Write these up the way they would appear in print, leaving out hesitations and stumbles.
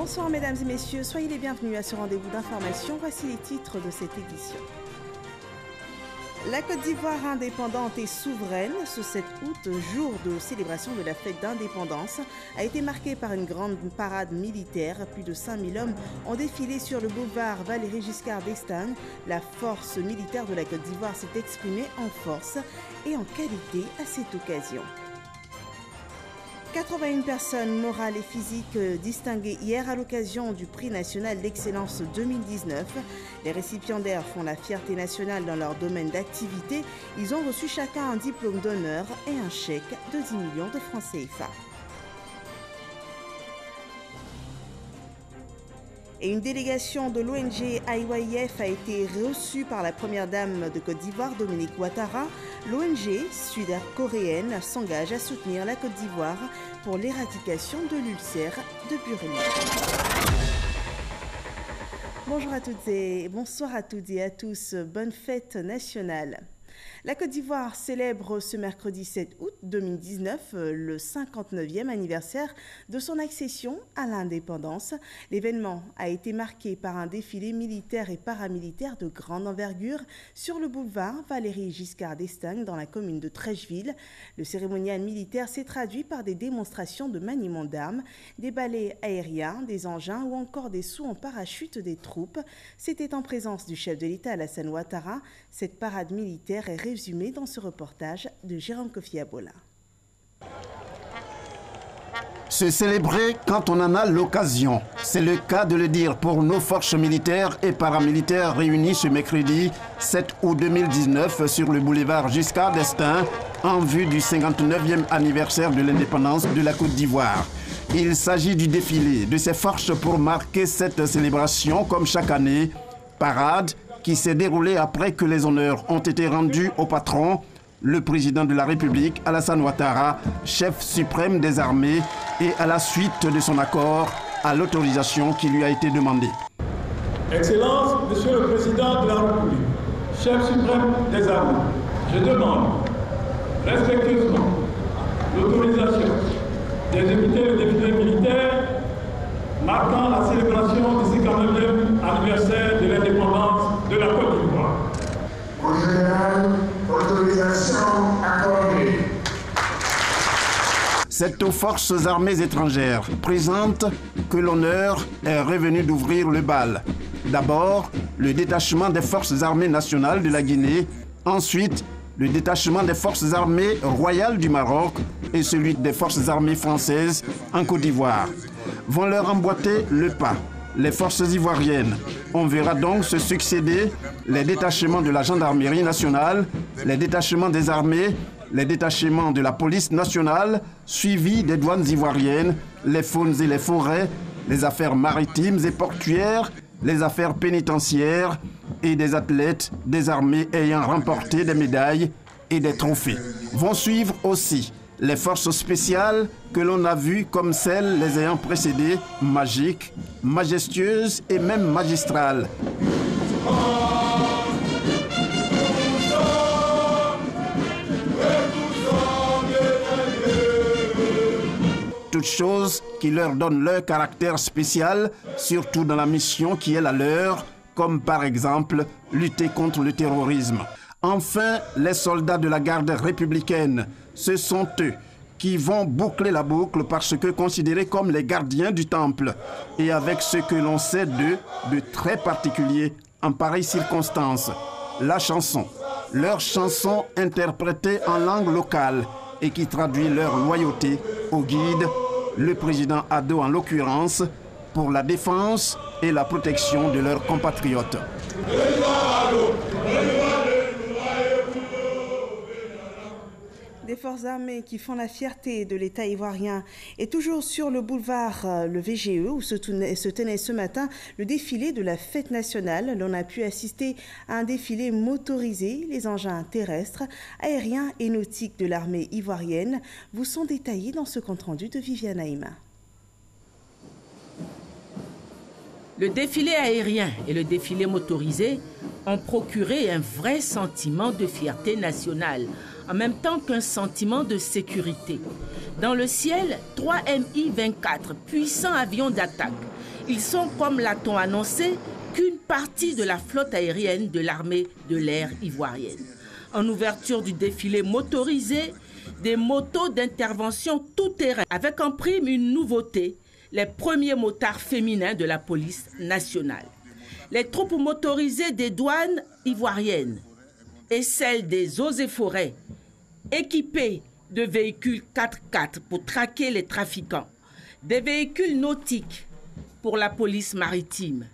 Bonsoir mesdames et messieurs, soyez les bienvenus à ce rendez-vous d'information. Voici les titres de cette édition. La Côte d'Ivoire indépendante et souveraine, ce 7 août, jour de célébration de la fête d'indépendance, a été marqué par une grande parade militaire. Plus de 5000 hommes ont défilé sur le boulevard Valéry Giscard d'Estaing. La force militaire de la Côte d'Ivoire s'est exprimée en force et en qualité à cette occasion. 81 personnes morales et physiques distinguées hier à l'occasion du prix national d'excellence 2019. Les récipiendaires font la fierté nationale dans leur domaine d'activité. Ils ont reçu chacun un diplôme d'honneur et un chèque de 10 millions de francs CFA. Et une délégation de l'ONG IYF a été reçue par la première dame de Côte d'Ivoire, Dominique Ouattara. L'ONG sud-coréenne s'engage à soutenir la Côte d'Ivoire pour l'éradication de l'ulcère de Burnie. Bonjour à toutes et bonsoir à toutes et à tous. Bonne fête nationale. La Côte d'Ivoire célèbre ce mercredi 7 août 2019 le 59e anniversaire de son accession à l'indépendance. L'événement a été marqué par un défilé militaire et paramilitaire de grande envergure sur le boulevard Valéry Giscard d'Estaing dans la commune de Treichville. Le cérémonial militaire s'est traduit par des démonstrations de maniement d'armes, des ballets aériens, des engins ou encore des sauts en parachute des troupes. C'était en présence du chef de l'État Alassane Ouattara. Cette parade militaire est résumée dans ce reportage de Jérôme Kofi Abola. Se célébrer quand on en a l'occasion. C'est le cas de le dire pour nos forces militaires et paramilitaires réunies ce mercredi 7 août 2019 sur le boulevard Giscard d'Estaing en vue du 59e anniversaire de l'indépendance de la Côte d'Ivoire. Il s'agit du défilé de ces forces pour marquer cette célébration comme chaque année. Parade qui s'est déroulée après que les honneurs ont été rendus au patron, le président de la République, Alassane Ouattara, chef suprême des armées, et à la suite de son accord à l'autorisation qui lui a été demandée. Excellence, Monsieur le Président de la République, chef suprême des armées, je demande respectueusement l'autorisation d'exécuter le défilé militaire marquant la célébration du 59e anniversaire de l'indépendance de la Côte d'Ivoire. Au général, autorisation accordée. C'est aux forces armées étrangères présentes que l'honneur est revenu d'ouvrir le bal. D'abord, le détachement des forces armées nationales de la Guinée, ensuite le détachement des forces armées royales du Maroc et celui des forces armées françaises en Côte d'Ivoire vont leur emboîter le pas. Les forces ivoiriennes. On verra donc se succéder les détachements de la gendarmerie nationale, les détachements des armées, les détachements de la police nationale, suivis des douanes ivoiriennes, les faunes et les forêts, les affaires maritimes et portuaires, les affaires pénitentiaires et des athlètes des armées ayant remporté des médailles et des trophées. Vont suivre aussi les forces spéciales que l'on a vues comme celles les ayant précédées, magiques, majestueuses et même magistrales. Toutes choses qui leur donnent leur caractère spécial, surtout dans la mission qui est la leur, comme par exemple lutter contre le terrorisme. Enfin, les soldats de la garde républicaine, ce sont eux qui vont boucler la boucle parce que considérés comme les gardiens du temple et avec ce que l'on sait d'eux de très particulier en pareille circonstance, la chanson. Leur chanson interprétée en langue locale et qui traduit leur loyauté au guide, le président Ado en l'occurrence, pour la défense et la protection de leurs compatriotes. Des forces armées qui font la fierté de l'État ivoirien. Et toujours sur le boulevard le VGE où se tenait ce matin le défilé de la fête nationale. L'on a pu assister à un défilé motorisé. Les engins terrestres, aériens et nautiques de l'armée ivoirienne vous sont détaillés dans ce compte-rendu de Viviane Haïma. Le défilé aérien et le défilé motorisé ont procuré un vrai sentiment de fierté nationale, en même temps qu'un sentiment de sécurité. Dans le ciel, 3 Mi-24, puissants avions d'attaque, Ils sont, comme l'a-t-on annoncé, qu'une partie de la flotte aérienne de l'armée de l'air ivoirienne. En ouverture du défilé motorisé, des motos d'intervention tout-terrain, avec en prime une nouveauté, les premiers motards féminins de la police nationale. Les troupes motorisées des douanes ivoiriennes et celles des eaux et forêts, équipées de véhicules 4x4 pour traquer les trafiquants, des véhicules nautiques pour la police maritime,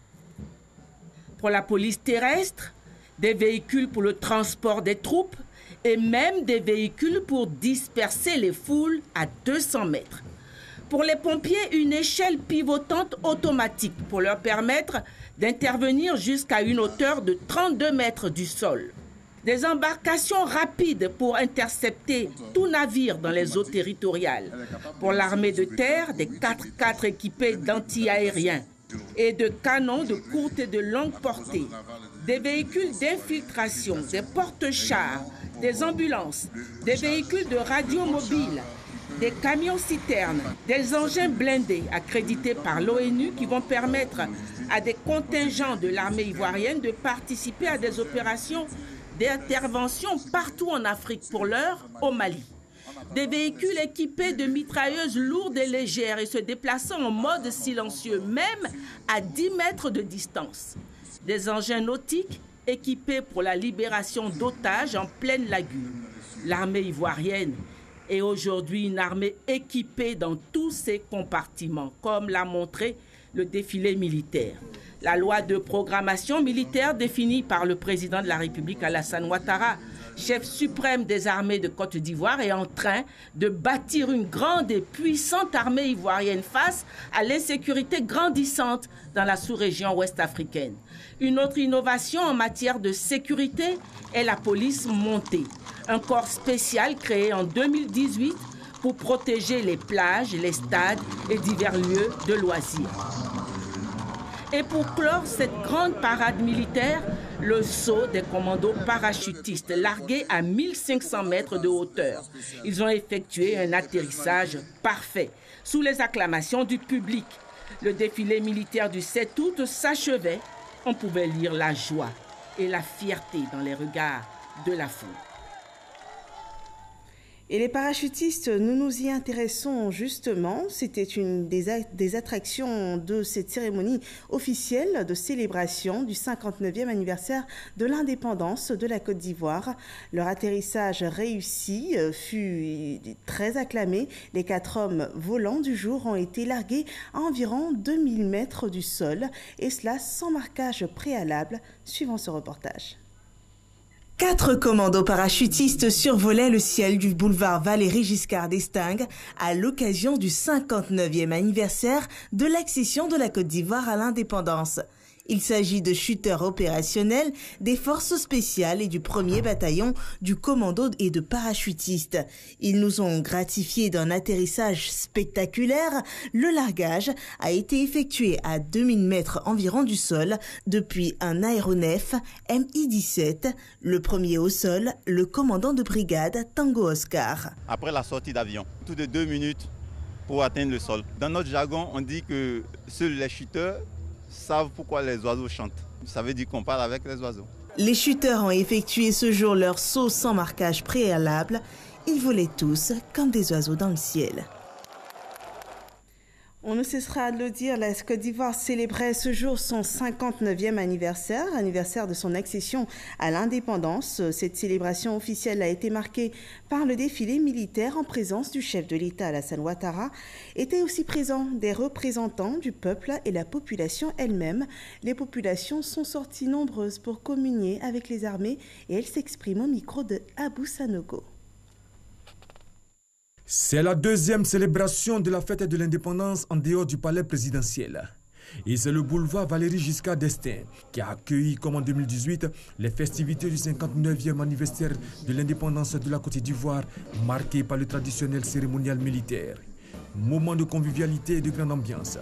pour la police terrestre, des véhicules pour le transport des troupes et même des véhicules pour disperser les foules à 200 mètres. Pour les pompiers, une échelle pivotante automatique pour leur permettre d'intervenir jusqu'à une hauteur de 32 mètres du sol. Des embarcations rapides pour intercepter tout navire dans les eaux territoriales. Pour l'armée de terre, des 4x4 équipés d'anti-aériens et de canons de courte et de longue portée. Des véhicules d'infiltration, des porte-chars, des ambulances, des véhicules de radio mobile, des camions-citernes, des engins blindés accrédités par l'ONU qui vont permettre à des contingents de l'armée ivoirienne de participer à des opérations d'intervention partout en Afrique, pour l'heure au Mali. Des véhicules équipés de mitrailleuses lourdes et légères et se déplaçant en mode silencieux, même à 10 mètres de distance. Des engins nautiques équipés pour la libération d'otages en pleine lagune. L'armée ivoirienne est aujourd'hui une armée équipée dans tous ses compartiments, comme l'a montré le défilé militaire. La loi de programmation militaire définie par le président de la République Alassane Ouattara, chef suprême des armées de Côte d'Ivoire, est en train de bâtir une grande et puissante armée ivoirienne face à l'insécurité grandissante dans la sous-région ouest africaine. Une autre innovation en matière de sécurité est la police montée, un corps spécial créé en 2018 pour protéger les plages, les stades et divers lieux de loisirs. Et pour clore cette grande parade militaire, le saut des commandos parachutistes largués à 1500 mètres de hauteur. Ils ont effectué un atterrissage parfait, sous les acclamations du public. Le défilé militaire du 7 août s'achevait. On pouvait lire la joie et la fierté dans les regards de la foule. Et les parachutistes, nous nous y intéressons justement. C'était une des attractions de cette cérémonie officielle de célébration du 59e anniversaire de l'indépendance de la Côte d'Ivoire. Leur atterrissage réussi fut très acclamé. Les 4 hommes volants du jour ont été largués à environ 2000 mètres du sol, et cela sans marquage préalable, suivant ce reportage. 4 commandos parachutistes survolaient le ciel du boulevard Valéry Giscard d'Estaing à l'occasion du 59e anniversaire de l'accession de la Côte d'Ivoire à l'indépendance. Il s'agit de shooters opérationnels des forces spéciales et du 1er bataillon du commando et de parachutistes. Ils nous ont gratifiés d'un atterrissage spectaculaire. Le largage a été effectué à 2000 mètres environ du sol depuis un aéronef Mi-17. Le premier au sol, le commandant de brigade Tango Oscar. Après la sortie d'avion, tout de 2 minutes pour atteindre le sol. Dans notre jargon, on dit que seuls les shooters savent pourquoi les oiseaux chantent. Ça veut dire qu'on parle avec les oiseaux. Les shooters ont effectué ce jour leur saut sans marquage préalable. Ils volaient tous comme des oiseaux dans le ciel. On ne cessera de le dire, la Côte d'Ivoire célébrait ce jour son 59e anniversaire de son accession à l'indépendance. Cette célébration officielle a été marquée par le défilé militaire en présence du chef de l'État Alassane Ouattara. Étaient aussi présents des représentants du peuple et la population elle-même. Les populations sont sorties nombreuses pour communier avec les armées et elles s'expriment au micro de Abou Sanogo. C'est la 2e célébration de la fête de l'indépendance en dehors du palais présidentiel. Et c'est le boulevard Valéry Giscard d'Estaing qui a accueilli, comme en 2018, les festivités du 59e anniversaire de l'indépendance de la Côte d'Ivoire, marquées par le traditionnel cérémonial militaire. Moment de convivialité et de grande ambiance.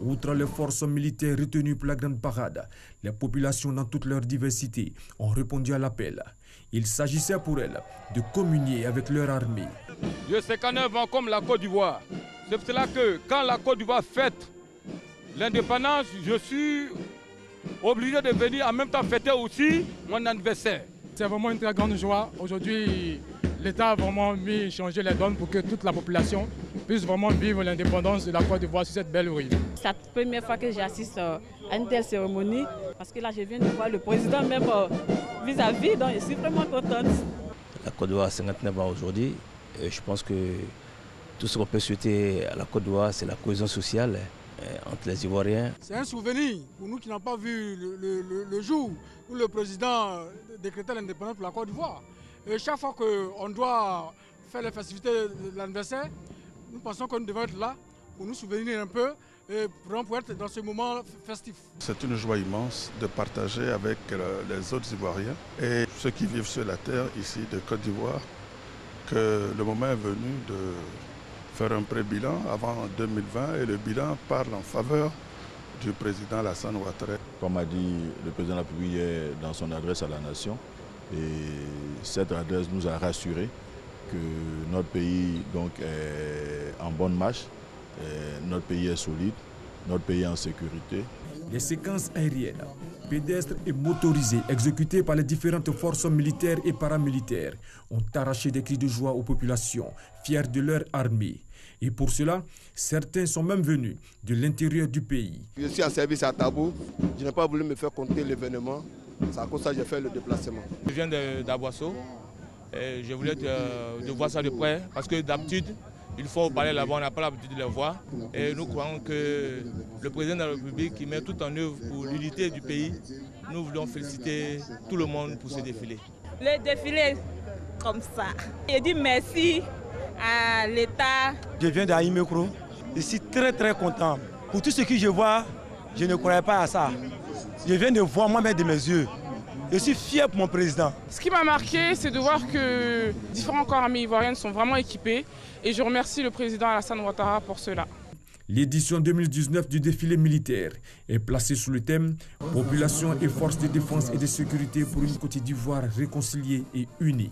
Outre les forces militaires retenues pour la grande parade, les populations dans toute leur diversité ont répondu à l'appel. Il s'agissait pour elles de communier avec leur armée. J'ai 59 ans comme la Côte d'Ivoire. C'est pour cela que quand la Côte d'Ivoire fête l'indépendance, je suis obligé de venir en même temps fêter aussi mon anniversaire. C'est vraiment une très grande joie. Aujourd'hui, l'État a vraiment changé les donnes pour que toute la population puisse vraiment vivre l'indépendance de la Côte d'Ivoire sur cette belle rue. C'est la première fois que j'assiste à une telle cérémonie, parce que là je viens de voir le président même vis-à-vis, donc je suis vraiment contente. La Côte d'Ivoire a 59 ans aujourd'hui, et je pense que tout ce qu'on peut souhaiter à la Côte d'Ivoire, c'est la cohésion sociale entre les Ivoiriens. C'est un souvenir pour nous qui n'avons pas vu le jour où le président décrétait l'indépendance pour la Côte d'Ivoire. Et chaque fois qu'on doit faire les festivités de l'anniversaire, nous pensons qu'on devrait être là pour nous souvenir un peu et pour être dans ce moment festif. C'est une joie immense de partager avec les autres Ivoiriens et ceux qui vivent sur la terre ici de Côte d'Ivoire que le moment est venu de faire un pré-bilan avant 2020 et le bilan parle en faveur du président Alassane Ouattara. Comme a dit le président de la République hier dans son adresse à la nation, et cette adresse nous a rassuré que notre pays donc, est en bonne marche, notre pays est solide, notre pays est en sécurité. Les séquences aériennes, pédestres et motorisées exécutées par les différentes forces militaires et paramilitaires ont arraché des cris de joie aux populations, fières de leur armée. Et pour cela, certains sont même venus de l'intérieur du pays. Je suis en service à Tabou, je n'ai pas voulu me faire compter l'événement, c'est à cause de ça que j'ai fait le déplacement. Je viens d'Aboisseau et je voulais de voir ça de près parce que d'habitude, il faut parler là-bas, on n'a pas l'habitude de les voir. Et nous croyons que le président de la République qui met tout en œuvre pour l'unité du pays, nous voulons féliciter tout le monde pour ce défilé. Le défilé comme ça. Je dis merci à l'État. Je viens d'Aïmekro. Je suis très content. Pour tout ce que je vois, je ne croyais pas à ça. Je viens de voir moi-même de mes yeux. Je suis fier pour mon président. Ce qui m'a marqué, c'est de voir que différents corps armés ivoiriennes sont vraiment équipés. Et je remercie le président Alassane Ouattara pour cela. L'édition 2019 du défilé militaire est placée sous le thème « Population et forces de défense et de sécurité pour une Côte d'Ivoire réconciliée et unie ».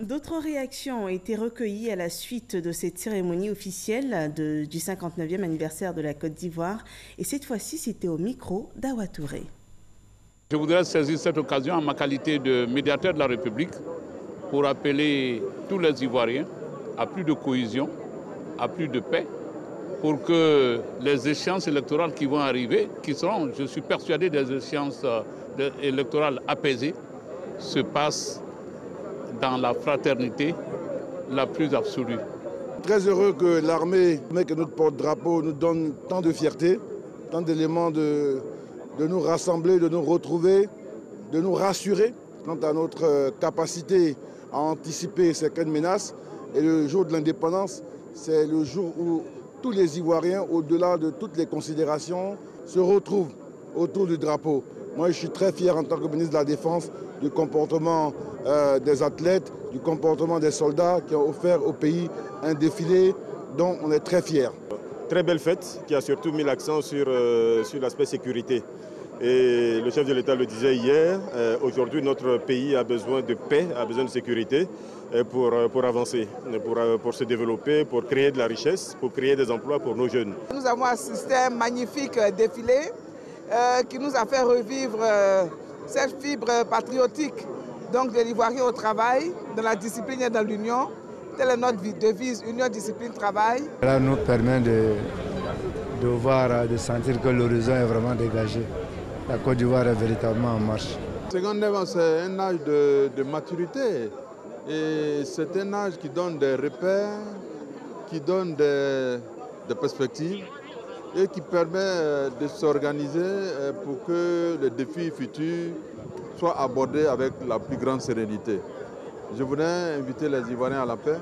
D'autres réactions ont été recueillies à la suite de cette cérémonie officielle du 59e anniversaire de la Côte d'Ivoire. Et cette fois-ci, c'était au micro d'Awa Touré. Je voudrais saisir cette occasion en ma qualité de médiateur de la République pour appeler tous les Ivoiriens à plus de cohésion, à plus de paix, pour que les échéances électorales qui vont arriver, qui seront, je suis persuadé, des échéances électorales apaisées, se passent dans la fraternité la plus absolue. Très heureux que l'armée, que notre porte-drapeau, nous donne tant de fierté, tant d'éléments de nous rassembler, de nous retrouver, de nous rassurer quant à notre capacité à anticiper certaines menaces. Et le jour de l'indépendance, c'est le jour où tous les Ivoiriens, au-delà de toutes les considérations, se retrouvent autour du drapeau. Moi, je suis très fier en tant que ministre de la Défense du comportement des athlètes, du comportement des soldats qui ont offert au pays un défilé dont on est très fier. Très belle fête qui a surtout mis l'accent sur l'aspect sécurité. Et le chef de l'État le disait hier, aujourd'hui notre pays a besoin de paix, a besoin de sécurité pour avancer, pour se développer, pour créer de la richesse, pour créer des emplois pour nos jeunes. Nous avons assisté à un magnifique défilé qui nous a fait revivre cette fibre patriotique donc de l'Ivoirien au travail, de la discipline et de l'union. Telle est notre devise, union, discipline, travail. Cela nous permet de sentir que l'horizon est vraiment dégagé. La Côte d'Ivoire est véritablement en marche. 59 ans, c'est un âge de maturité. Et c'est un âge qui donne des repères, qui donne des perspectives et qui permet de s'organiser pour que les défis futurs soient abordés avec la plus grande sérénité. Je voudrais inviter les Ivoiriens à la paix,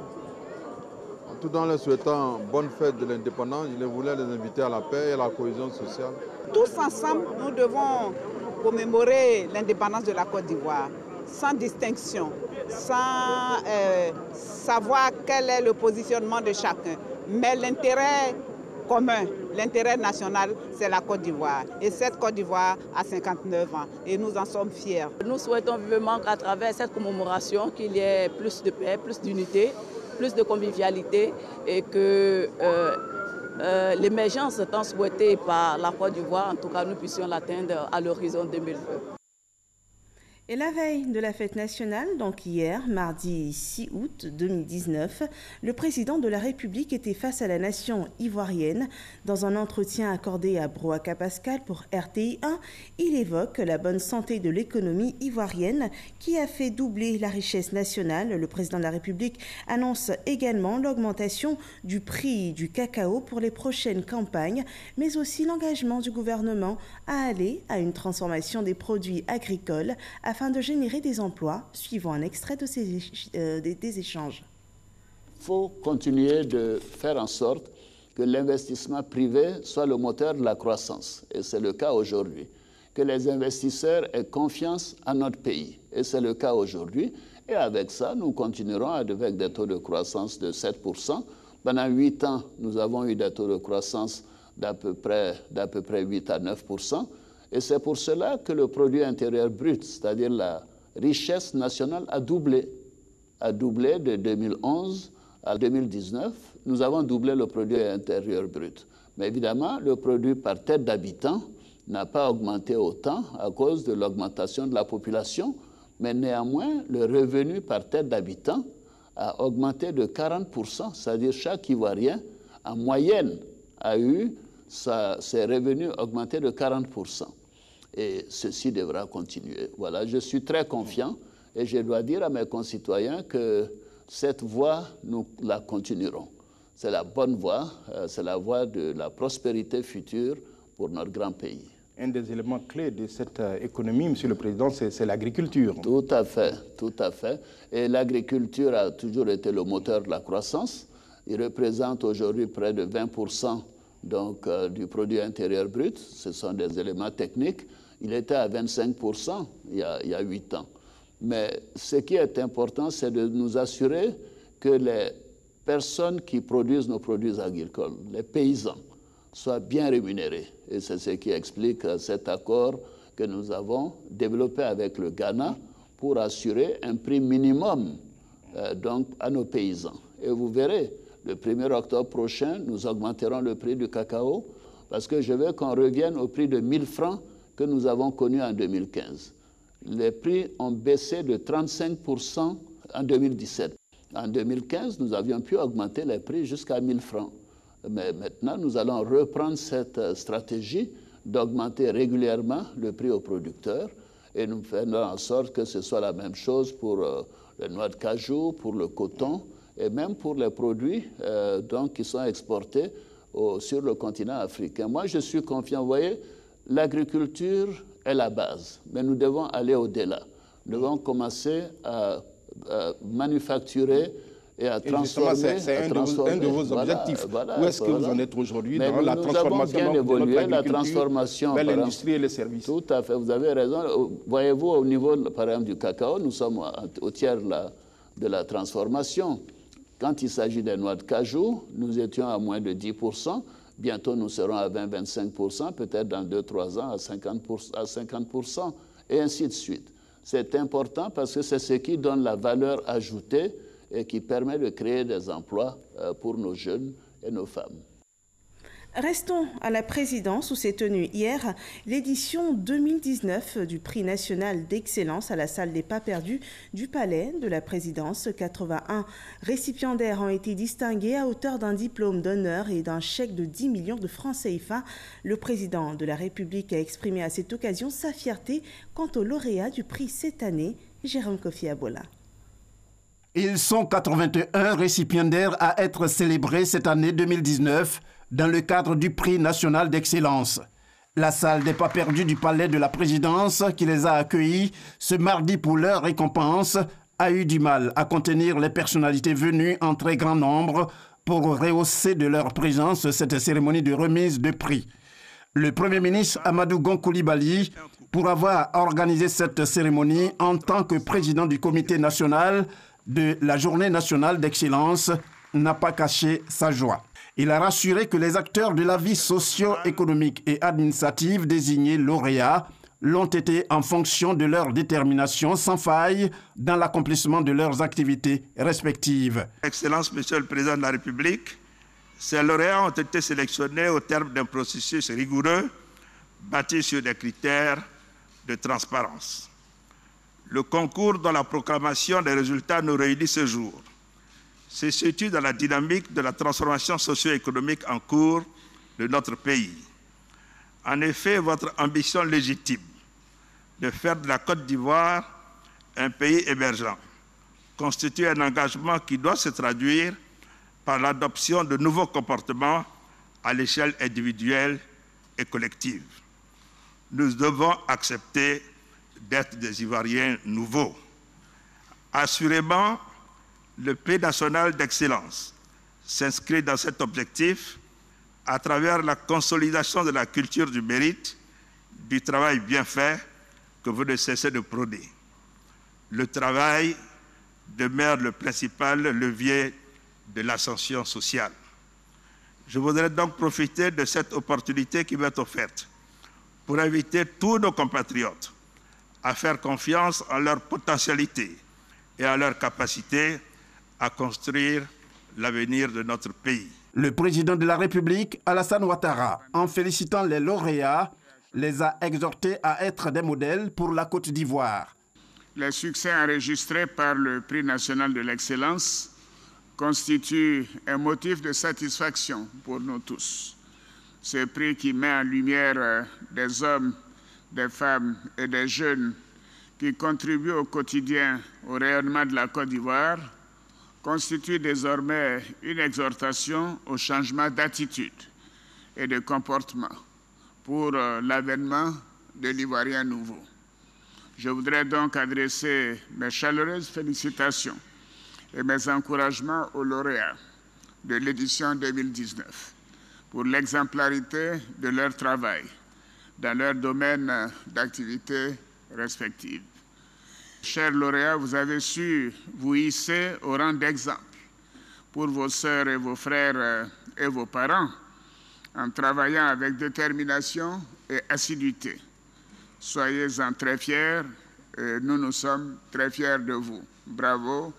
tout en leur souhaitant bonne fête de l'indépendance. Je voulais les inviter à la paix et à la cohésion sociale. Tous ensemble, nous devons commémorer l'indépendance de la Côte d'Ivoire, sans distinction, sans savoir quel est le positionnement de chacun. Mais l'intérêt commun, l'intérêt national, c'est la Côte d'Ivoire. Et cette Côte d'Ivoire a 59 ans et nous en sommes fiers. Nous souhaitons vivement qu'à travers cette commémoration, qu'il y ait plus de paix, plus d'unité, plus de convivialité et que l'émergence tant souhaitée par la Côte d'Ivoire, en tout cas nous puissions l'atteindre à l'horizon 2020. Et la veille de la fête nationale, donc hier, mardi 6 août 2019, le président de la République était face à la nation ivoirienne. Dans un entretien accordé à Brouaka Pascal pour RTI 1, il évoque la bonne santé de l'économie ivoirienne qui a fait doubler la richesse nationale. Le président de la République annonce également l'augmentation du prix du cacao pour les prochaines campagnes, mais aussi l'engagement du gouvernement à aller à une transformation des produits agricoles afin de générer des emplois, suivant un extrait de des échanges. Il faut continuer de faire en sorte que l'investissement privé soit le moteur de la croissance, et c'est le cas aujourd'hui. Que les investisseurs aient confiance en notre pays, et c'est le cas aujourd'hui. Et avec ça, nous continuerons avec des taux de croissance de 7%. Pendant 8 ans, nous avons eu des taux de croissance d'à peu près 8 à 9%. Et c'est pour cela que le produit intérieur brut, c'est-à-dire la richesse nationale, a doublé. A doublé de 2011 à 2019. Nous avons doublé le produit intérieur brut. Mais évidemment, le produit par tête d'habitant n'a pas augmenté autant à cause de l'augmentation de la population. Mais néanmoins, le revenu par tête d'habitant a augmenté de 40%. C'est-à-dire chaque Ivoirien, en moyenne, a eu ses revenus augmentés de 40%. Et ceci devra continuer. Voilà, je suis très confiant et je dois dire à mes concitoyens que cette voie, nous la continuerons. C'est la bonne voie, c'est la voie de la prospérité future pour notre grand pays. Un des éléments clés de cette économie, Monsieur le Président, c'est l'agriculture. Tout à fait, tout à fait. Et l'agriculture a toujours été le moteur de la croissance. Il représente aujourd'hui près de 20% donc, du produit intérieur brut. Ce sont des éléments techniques. Il était à 25% il y a 8 ans. Mais ce qui est important, c'est de nous assurer que les personnes qui produisent nos produits agricoles, les paysans, soient bien rémunérés. Et c'est ce qui explique cet accord que nous avons développé avec le Ghana pour assurer un prix minimum donc, à nos paysans. Et vous verrez, le 1er octobre prochain, nous augmenterons le prix du cacao parce que je veux qu'on revienne au prix de 1000 francs que nous avons connu en 2015. Les prix ont baissé de 35% en 2017. En 2015, nous avions pu augmenter les prix jusqu'à 1000 francs. Mais maintenant, nous allons reprendre cette stratégie d'augmenter régulièrement le prix aux producteurs et nous faisons en sorte que ce soit la même chose pour les noix de cajou, pour le coton et même pour les produits donc, qui sont exportés sur le continent africain. Moi, je suis confiant. Vous voyez, l'agriculture est la base, mais nous devons aller au-delà. Nous devons commencer à manufacturer et à transformer. C'est un de vos objectifs. Où est-ce que vous en êtes aujourd'hui dans la transformation de notre agriculture vers l'industrie et les services? Tout à fait, vous avez raison. Voyez-vous, au niveau, par exemple, du cacao, nous sommes au tiers de la transformation. Quand il s'agit des noix de cajou, nous étions à moins de 10%. Bientôt, nous serons à 20-25%, peut-être dans 2-3 ans à 50%, et ainsi de suite. C'est important parce que c'est ce qui donne la valeur ajoutée et qui permet de créer des emplois pour nos jeunes et nos femmes. Restons à la présidence où s'est tenue hier l'édition 2019 du prix national d'excellence à la salle des pas perdus du palais de la présidence. 81 récipiendaires ont été distingués à hauteur d'un diplôme d'honneur et d'un chèque de 10 millions de francs CFA. Le président de la République a exprimé à cette occasion sa fierté quant au lauréat du prix cette année, Jérôme Kofi Abola. Ils sont 81 récipiendaires à être célébrés cette année 2019 dans le cadre du prix national d'excellence. La salle des pas perdus du palais de la présidence qui les a accueillis ce mardi pour leur récompense a eu du mal à contenir les personnalités venues en très grand nombre pour rehausser de leur présence cette cérémonie de remise de prix. Le Premier ministre Amadou Gon Coulibaly, pour avoir organisé cette cérémonie en tant que président du comité national de la journée nationale d'excellence, n'a pas caché sa joie. Il a rassuré que les acteurs de la vie socio-économique et administrative désignés lauréats l'ont été en fonction de leur détermination sans faille dans l'accomplissement de leurs activités respectives. Excellence, Monsieur le Président de la République, Ces lauréats ont été sélectionnés au terme d'un processus rigoureux bâti sur des critères de transparence. Le concours dont la proclamation des résultats nous réunit ce jour se situe dans la dynamique de la transformation socio-économique en cours de notre pays. En effet, votre ambition légitime de faire de la Côte d'Ivoire un pays émergent constitue un engagement qui doit se traduire par l'adoption de nouveaux comportements à l'échelle individuelle et collective. Nous devons accepter d'être des Ivoiriens nouveaux. Assurément, le Prix national d'excellence s'inscrit dans cet objectif à travers la consolidation de la culture du mérite, du travail bien fait que vous ne cessez de prôner. Le travail demeure le principal levier de l'ascension sociale. Je voudrais donc profiter de cette opportunité qui m'est offerte pour inviter tous nos compatriotes à faire confiance en leur potentialité et à leur capacité à construire l'avenir de notre pays. Le président de la République, Alassane Ouattara, en félicitant les lauréats, les a exhortés à être des modèles pour la Côte d'Ivoire. Les succès enregistrés par le Prix national de l'excellence constituent un motif de satisfaction pour nous tous. Ce prix qui met en lumière des hommes, des femmes et des jeunes qui contribuent au quotidien au rayonnement de la Côte d'Ivoire constitue désormais une exhortation au changement d'attitude et de comportement pour l'avènement de l'Ivoirien nouveau. Je voudrais donc adresser mes chaleureuses félicitations et mes encouragements aux lauréats de l'édition 2019 pour l'exemplarité de leur travail dans leur domaine d'activité respectifs. Chers lauréats, vous avez su vous hisser au rang d'exemple pour vos sœurs et vos frères et vos parents en travaillant avec détermination et assiduité. Soyez-en très fiers et nous sommes très fiers de vous. Bravo.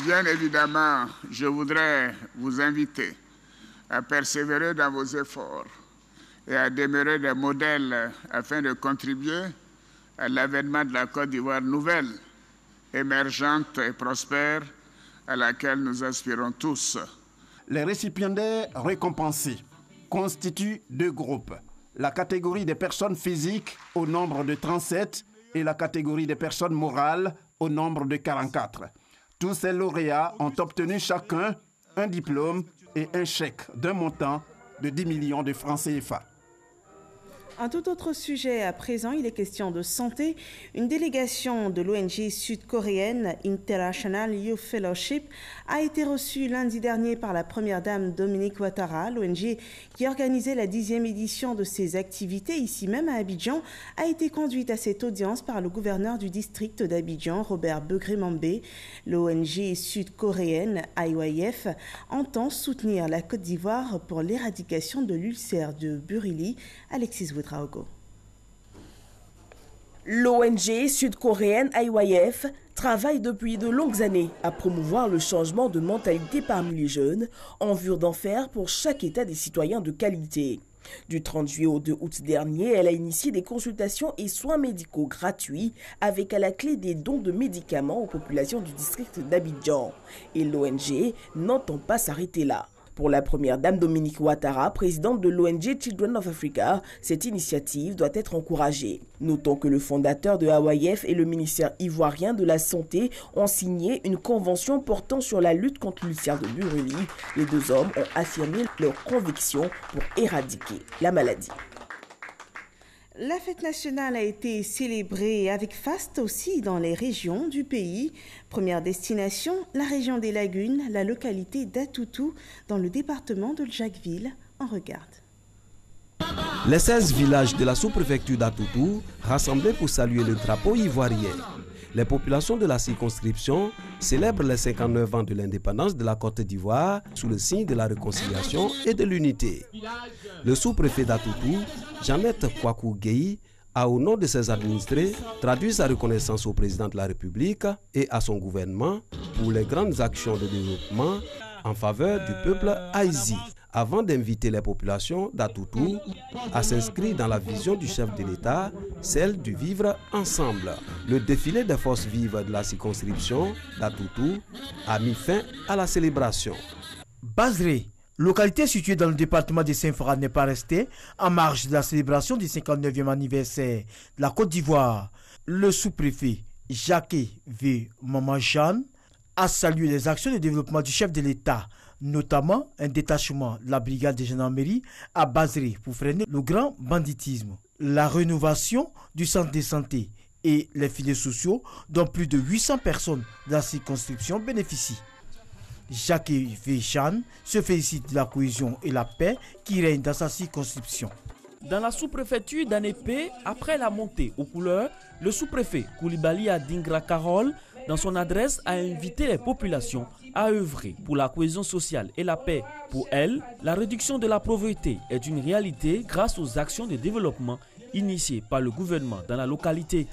Bien évidemment, je voudrais vous inviter à persévérer dans vos efforts et à demeurer des modèles afin de contribuer à l'avènement de la Côte d'Ivoire nouvelle, émergente et prospère à laquelle nous aspirons tous. Les récipiendaires récompensés constituent deux groupes. La catégorie des personnes physiques au nombre de 37 et la catégorie des personnes morales au nombre de 44. Tous ces lauréats ont obtenu chacun un diplôme et un chèque d'un montant de 10 millions de francs CFA. Un tout autre sujet à présent, il est question de santé. Une délégation de l'ONG sud-coréenne International Youth Fellowship a été reçue lundi dernier par la première dame Dominique Ouattara. L'ONG qui organisait la 10e édition de ses activités ici même à Abidjan a été conduite à cette audience par le gouverneur du district d'Abidjan, Robert Begré-Mambé. L'ONG sud-coréenne IYF entend soutenir la Côte d'Ivoire pour l'éradication de l'ulcère de Burili. Alexis Ouedraogo. L'ONG sud-coréenne IYF travaille depuis de longues années à promouvoir le changement de mentalité parmi les jeunes en vue d'en faire pour chaque État des citoyens de qualité. Du 30 juillet au 2 août dernier, elle a initié des consultations et soins médicaux gratuits avec à la clé des dons de médicaments aux populations du district d'Abidjan. Et l'ONG n'entend pas s'arrêter là. Pour la première dame Dominique Ouattara, présidente de l'ONG Children of Africa, cette initiative doit être encouragée. Notons que le fondateur de IYF et le ministère ivoirien de la Santé ont signé une convention portant sur la lutte contre l'ulcère de Burili. Les deux hommes ont affirmé leur conviction pour éradiquer la maladie. La fête nationale a été célébrée avec faste aussi dans les régions du pays. Première destination, la région des Lagunes, la localité d'Atoutou, dans le département de Jacquesville. On regarde. Les 16 villages de la sous-préfecture d'Atoutou rassemblés pour saluer le drapeau ivoirien. Les populations de la circonscription célèbrent les 59 ans de l'indépendance de la Côte d'Ivoire sous le signe de la réconciliation et de l'unité. Le sous-préfet d'Atoutou, Jeannette Kwaku Gueye, a, au nom de ses administrés, traduit sa reconnaissance au président de la République et à son gouvernement pour les grandes actions de développement en faveur du peuple haïti, avant d'inviter les populations d'Atoutou à s'inscrire dans la vision du chef de l'État, celle du vivre ensemble. Le défilé des forces vives de la circonscription d'Atoutou a mis fin à la célébration. Bazré, localité située dans le département de Saint-Fara, n'est pas restée en marge de la célébration du 59e anniversaire de la Côte d'Ivoire. Le sous-préfet Jacques V. Maman-Jeanne a salué les actions de développement du chef de l'État, notamment un détachement de la brigade de gendarmerie à Bazré pour freiner le grand banditisme, la rénovation du centre de santé et les filets sociaux dont plus de 800 personnes de la circonscription bénéficient. Jacques Véchan se félicite de la cohésion et la paix qui règne dans sa circonscription. Dans la sous-préfecture d'Anépé, après la montée aux couleurs, le sous-préfet Koulibaly Adingra Karol, dans son adresse, a invité les populations à œuvrer pour la cohésion sociale et la paix. Pour elle, la réduction de la pauvreté est une réalité grâce aux actions de développement initiées par le gouvernement dans la localité.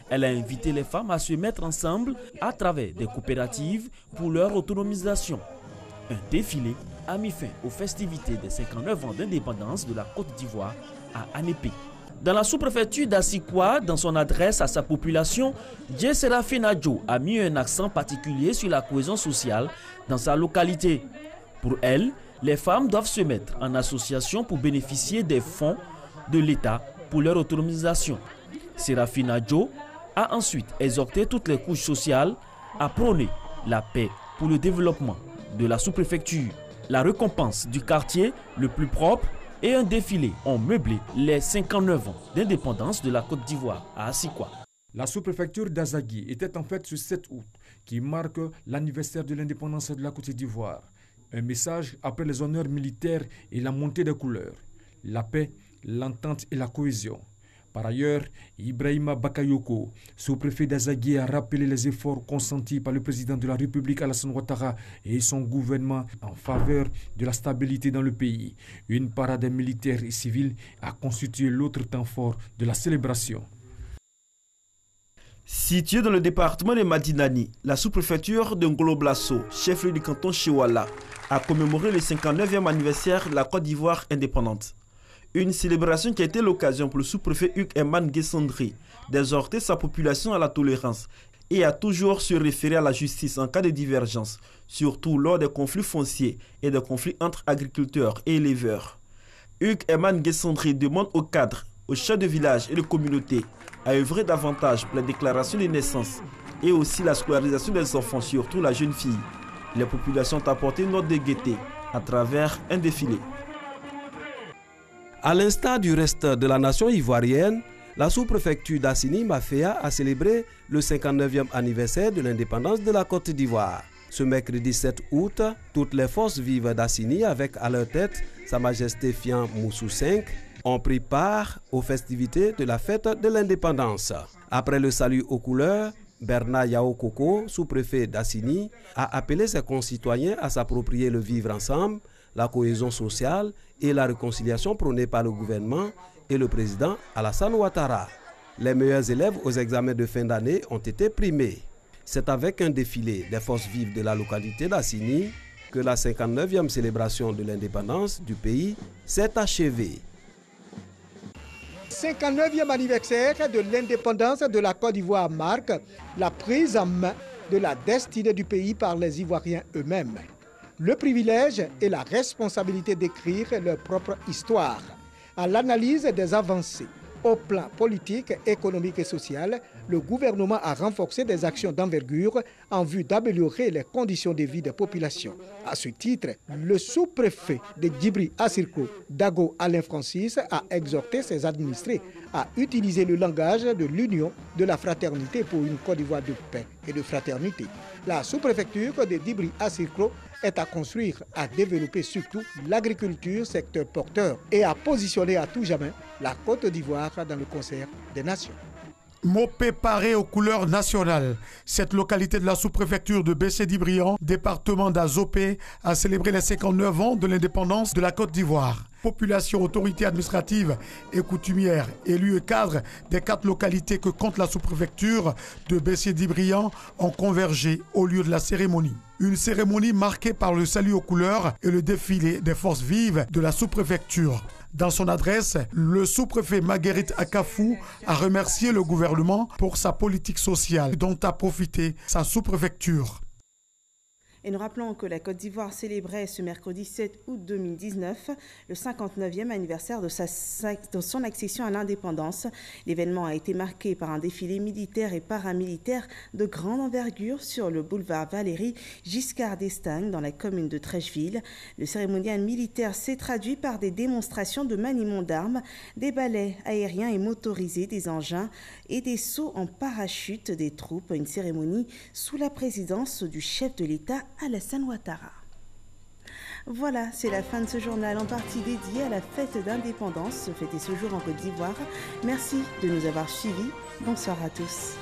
Elle a invité les femmes à se mettre ensemble à travers des coopératives pour leur autonomisation. Un défilé a mis fin aux festivités des 59 ans d'indépendance de la Côte d'Ivoire à Anépé. Dans la sous-préfecture d'Assikwa, dans son adresse à sa population, Dje Serafine Adjo a mis un accent particulier sur la cohésion sociale dans sa localité. Pour elle, les femmes doivent se mettre en association pour bénéficier des fonds de l'État pour leur autonomisation. Serafine Adjo a ensuite exhorté toutes les couches sociales à prôner la paix pour le développement de la sous-préfecture. La récompense du quartier le plus propre et un défilé ont meublé les 59 ans d'indépendance de la Côte d'Ivoire à Assikwa. La sous-préfecture d'Azagui était en fait ce 7 août qui marque l'anniversaire de l'indépendance de la Côte d'Ivoire. Un message après les honneurs militaires et la montée des couleurs. La paix, l'entente et la cohésion. Par ailleurs, Ibrahima Bakayoko, sous-préfet d'Azagui, a rappelé les efforts consentis par le président de la République Alassane Ouattara et son gouvernement en faveur de la stabilité dans le pays. Une parade militaire et civile a constitué l'autre temps fort de la célébration. Située dans le département de Madinani, la sous-préfecture de Ngolo Blasso, chef-lieu du canton Chewala, a commémoré le 59e anniversaire de la Côte d'Ivoire indépendante. Une célébration qui a été l'occasion pour le sous-préfet Hugues Eman Guessandri d'exhorter sa population à la tolérance et à toujours se référer à la justice en cas de divergence, surtout lors des conflits fonciers et des conflits entre agriculteurs et éleveurs. Hugues Eman Guessandri demande aux cadres, aux chefs de village et de communautés à œuvrer davantage pour la déclaration des naissances et aussi la scolarisation des enfants, surtout la jeune fille. Les populations ont apporté une note de gaieté à travers un défilé. À l'instar du reste de la nation ivoirienne, la sous-préfecture d'Assini Maféa a célébré le 59e anniversaire de l'indépendance de la Côte d'Ivoire. Ce mercredi 7 août, toutes les forces vives d'Assini, avec à leur tête Sa Majesté Fian Moussou V, ont pris part aux festivités de la fête de l'indépendance. Après le salut aux couleurs, Bernard Yao Koko, sous-préfet d'Assini, a appelé ses concitoyens à s'approprier le vivre ensemble, la cohésion sociale et la réconciliation prônée par le gouvernement et le président Alassane Ouattara. Les meilleurs élèves aux examens de fin d'année ont été primés. C'est avec un défilé des forces vives de la localité d'Assini que la 59e célébration de l'indépendance du pays s'est achevée. 59e anniversaire de l'indépendance de la Côte d'Ivoire marque la prise en main de la destinée du pays par les Ivoiriens eux-mêmes. Le privilège et la responsabilité d'écrire leur propre histoire. À l'analyse des avancées au plan politique, économique et social, le gouvernement a renforcé des actions d'envergure en vue d'améliorer les conditions de vie des populations. À ce titre, le sous-préfet de Djibri Assirko, Dago Alain Francis, a exhorté ses administrés à utiliser le langage de l'union, de la fraternité pour une Côte d'Ivoire de paix et de fraternité. La sous-préfecture de Djibri Assirko est à construire, à développer surtout l'agriculture, secteur porteur, et à positionner à tout jamais la Côte d'Ivoire dans le concert des nations. Mopé paré aux couleurs nationales. Cette localité de la sous-préfecture de Bessé-Dibriand, département d'Azopé, a célébré les 59 ans de l'indépendance de la Côte d'Ivoire. Population, autorité administrative et coutumière, élus et cadres des 4 localités que compte la sous-préfecture de Bessé-Dibriand ont convergé au lieu de la cérémonie. Une cérémonie marquée par le salut aux couleurs et le défilé des forces vives de la sous-préfecture. Dans son adresse, le sous-préfet Marguerite Akafou a remercié le gouvernement pour sa politique sociale dont a profité sa sous-préfecture. Et nous rappelons que la Côte d'Ivoire célébrait ce mercredi 7 août 2019 le 59e anniversaire de son accession à l'indépendance. L'événement a été marqué par un défilé militaire et paramilitaire de grande envergure sur le boulevard Valéry Giscard d'Estaing dans la commune de Trècheville. Le cérémonial militaire s'est traduit par des démonstrations de maniement d'armes, des balais aériens et motorisés, des engins et des sauts en parachute des troupes. Une cérémonie sous la présidence du chef de l'État Alassane Ouattara. Voilà, c'est la fin de ce journal en partie dédié à la fête d'indépendance fêtée ce jour en Côte d'Ivoire. Merci de nous avoir suivis. Bonsoir à tous.